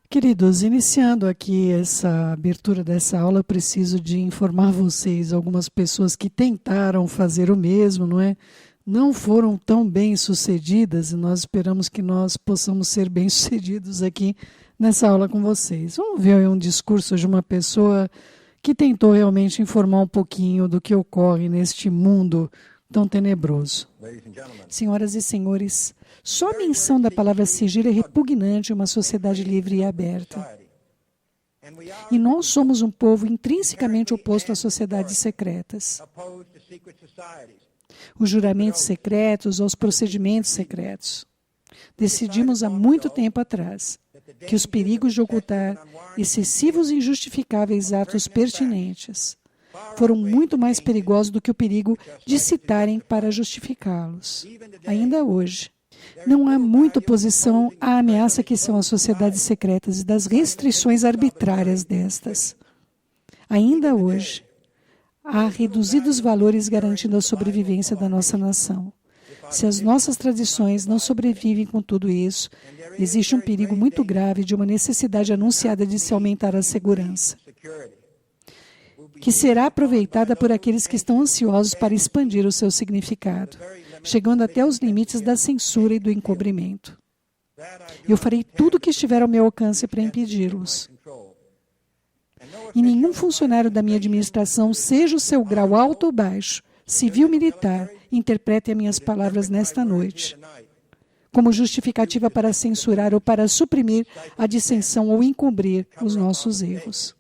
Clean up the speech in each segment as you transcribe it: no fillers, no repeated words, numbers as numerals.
Queridos, iniciando aqui essa abertura dessa aula, eu preciso de informar vocês, algumas pessoas que tentaram fazer o mesmo, não é? Não foram tão bem-sucedidas e nós esperamos que nós possamos ser bem-sucedidos aqui nessa aula com vocês. Vamos ver aí um discurso de uma pessoa que tentou realmente informar um pouquinho do que ocorre neste mundo tão tenebroso. Senhoras e senhores, só a menção da palavra sigilo é repugnante em uma sociedade livre e aberta. E nós somos um povo intrinsecamente oposto às sociedades secretas. Os juramentos secretos, aos procedimentos secretos. Decidimos há muito tempo atrás que os perigos de ocultar excessivos e injustificáveis atos pertinentes foram muito mais perigosos do que o perigo de citarem para justificá-los. Ainda hoje, não há muita oposição à ameaça que são as sociedades secretas e das restrições arbitrárias destas. Ainda hoje, há reduzidos valores garantindo a sobrevivência da nossa nação. Se as nossas tradições não sobrevivem com tudo isso, existe um perigo muito grave de uma necessidade anunciada de se aumentar a segurança, que será aproveitada por aqueles que estão ansiosos para expandir o seu significado, chegando até os limites da censura e do encobrimento. Eu farei tudo o que estiver ao meu alcance para impedi-los. E nenhum funcionário da minha administração, seja o seu grau alto ou baixo, civil ou militar, interprete as minhas palavras nesta noite como justificativa para censurar ou para suprimir a dissensão ou encobrir os nossos erros.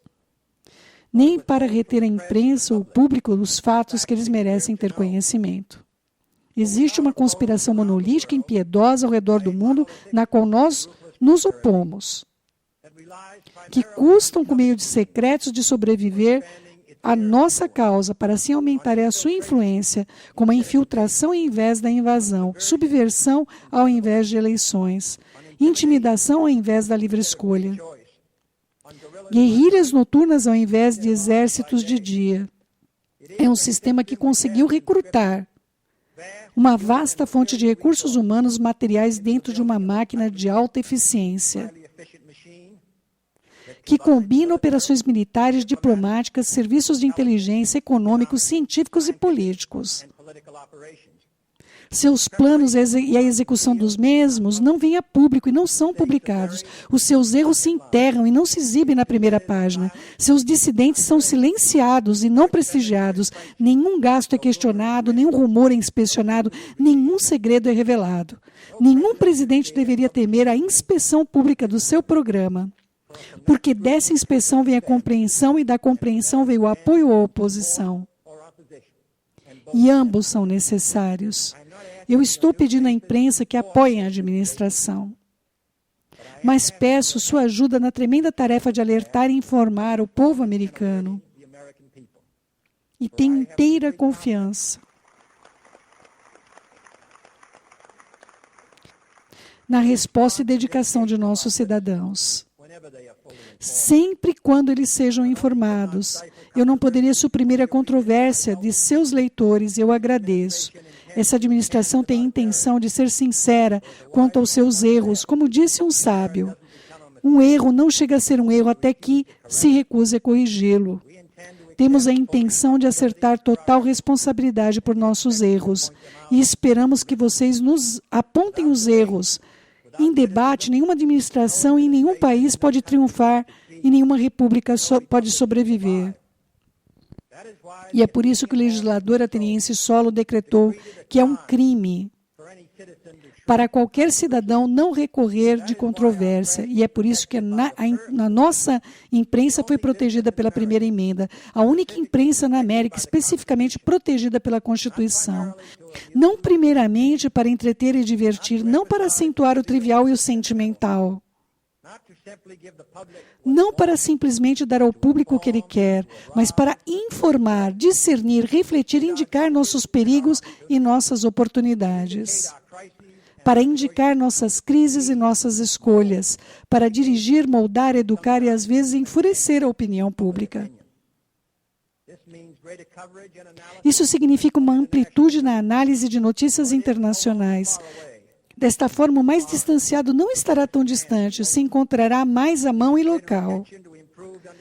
Nem para reter a imprensa ou o público os fatos que eles merecem ter conhecimento. Existe uma conspiração monolítica e impiedosa ao redor do mundo na qual nós nos opomos, que custam com meio de secretos de sobreviver à nossa causa para assim aumentar a sua influência, como a infiltração ao invés da invasão, subversão ao invés de eleições, intimidação ao invés da livre escolha, guerrilhas noturnas ao invés de exércitos de dia. É um sistema que conseguiu recrutar uma vasta fonte de recursos humanos materiais dentro de uma máquina de alta eficiência, que combina operações militares, diplomáticas, serviços de inteligência, econômicos, científicos e políticos. Seus planos e a execução dos mesmos não vêm a público e não são publicados. Os seus erros se enterram e não se exibem na primeira página. Seus dissidentes são silenciados e não prestigiados. Nenhum gasto é questionado, nenhum rumor é inspecionado, nenhum segredo é revelado. Nenhum presidente deveria temer a inspeção pública do seu programa, porque dessa inspeção vem a compreensão e da compreensão vem o apoio ou oposição. E ambos são necessários. Eu estou pedindo à imprensa que apoiem a administração, mas peço sua ajuda na tremenda tarefa de alertar e informar o povo americano. E tenho inteira confiança na resposta e dedicação de nossos cidadãos. Sempre quando eles sejam informados, eu não poderia suprimir a controvérsia de seus leitores e eu agradeço. Essa administração tem a intenção de ser sincera quanto aos seus erros, como disse um sábio. Um erro não chega a ser um erro até que se recuse a corrigi-lo. Temos a intenção de acertar total responsabilidade por nossos erros e esperamos que vocês nos apontem os erros. Em debate, nenhuma administração em nenhum país pode triunfar e nenhuma república pode sobreviver. E é por isso que o legislador ateniense Solo decretou que é um crime para qualquer cidadão não recorrer de controvérsia. E é por isso que a nossa imprensa foi protegida pela primeira emenda, a única imprensa na América especificamente protegida pela Constituição. Não primeiramente para entreter e divertir, não para acentuar o trivial e o sentimental. Não para simplesmente dar ao público o que ele quer, mas para informar, discernir, refletir e indicar nossos perigos e nossas oportunidades. Para indicar nossas crises e nossas escolhas, para dirigir, moldar, educar e às vezes enfurecer a opinião pública. Isso significa uma amplitude na análise de notícias internacionais, Desta forma, o mais distanciado não estará tão distante, se encontrará mais à mão e local.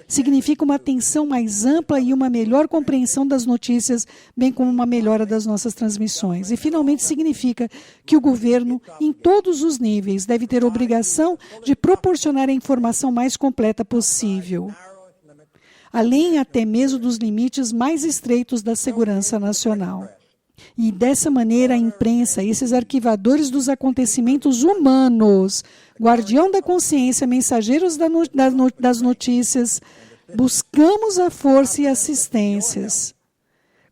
Significa uma atenção mais ampla e uma melhor compreensão das notícias, bem como uma melhora das nossas transmissões. E, finalmente, significa que o governo, em todos os níveis, deve ter a obrigação de proporcionar a informação mais completa possível, além até mesmo dos limites mais estreitos da segurança nacional. E dessa maneira a imprensa, esses arquivadores dos acontecimentos humanos, guardião da consciência, mensageiros das notícias, buscamos a força e assistências,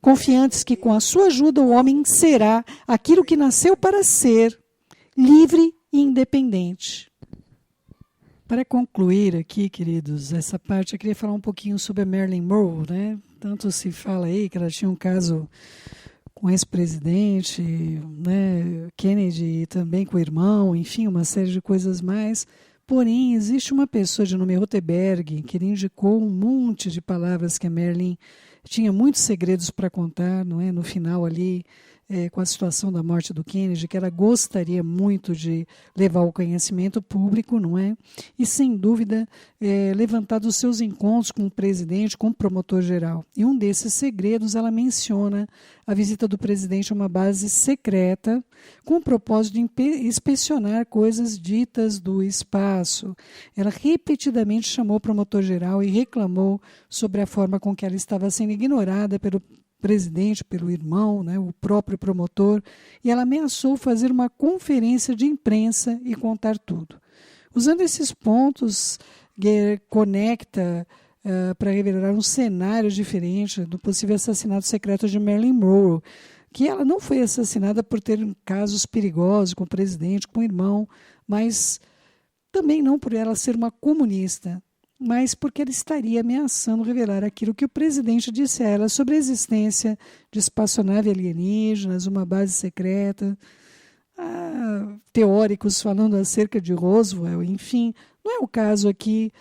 confiantes que com a sua ajuda o homem será aquilo que nasceu para ser, livre e independente. Para concluir aqui, queridos, essa parte eu queria falar um pouquinho sobre a Marilyn Monroe, né? Tanto se fala aí que ela tinha um caso com o ex-presidente, né, Kennedy, e também com o irmão, enfim, uma série de coisas mais. Porém, existe uma pessoa de nome Rotenberg que lhe indicou um monte de palavras que a Marilyn tinha muitos segredos para contar, não é? No final ali, com a situação da morte do Kennedy, que ela gostaria muito de levar ao conhecimento público, não é? E, sem dúvida, levantar dos seus encontros com o presidente, com o promotor-geral. E um desses segredos, ela menciona a visita do presidente a uma base secreta com o propósito de inspecionar coisas ditas do espaço. Ela repetidamente chamou o promotor-geral e reclamou sobre a forma com que ela estava sendo ignorada pelo presidente, pelo irmão, né, o próprio promotor, e ela ameaçou fazer uma conferência de imprensa e contar tudo. Usando esses pontos, Gehr conecta para revelar um cenário diferente do possível assassinato secreto de Marilyn Monroe, que ela não foi assassinada por ter casos perigosos com o presidente, com o irmão, mas também não por ela ser uma comunista, mas porque ela estaria ameaçando revelar aquilo que o presidente disse a ela sobre a existência de espaçonave alienígenas, uma base secreta, teóricos falando acerca de Roswell, enfim. Não é o caso aqui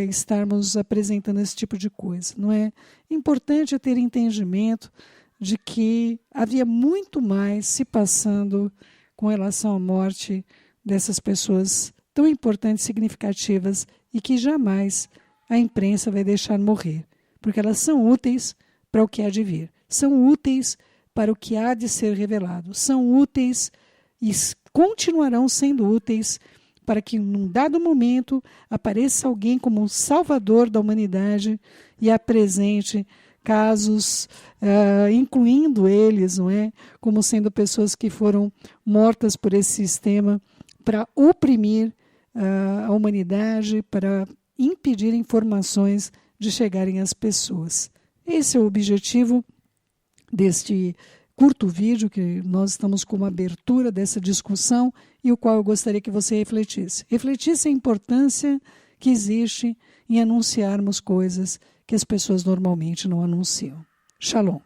estarmos apresentando esse tipo de coisa, não é? Importante é ter entendimento de que havia muito mais se passando com relação à morte dessas pessoas tão importantes e significativas e que jamais a imprensa vai deixar morrer, porque elas são úteis para o que há de vir, são úteis para o que há de ser revelado, são úteis e continuarão sendo úteis para que, num dado momento, apareça alguém como um salvador da humanidade e apresente casos, incluindo eles, não é, como sendo pessoas que foram mortas por esse sistema para oprimir a humanidade, para impedir informações de chegarem às pessoas. Esse é o objetivo deste curto vídeo que nós estamos como abertura dessa discussão e o qual eu gostaria que você refletisse. Refletisse a importância que existe em anunciarmos coisas que as pessoas normalmente não anunciam. Shalom.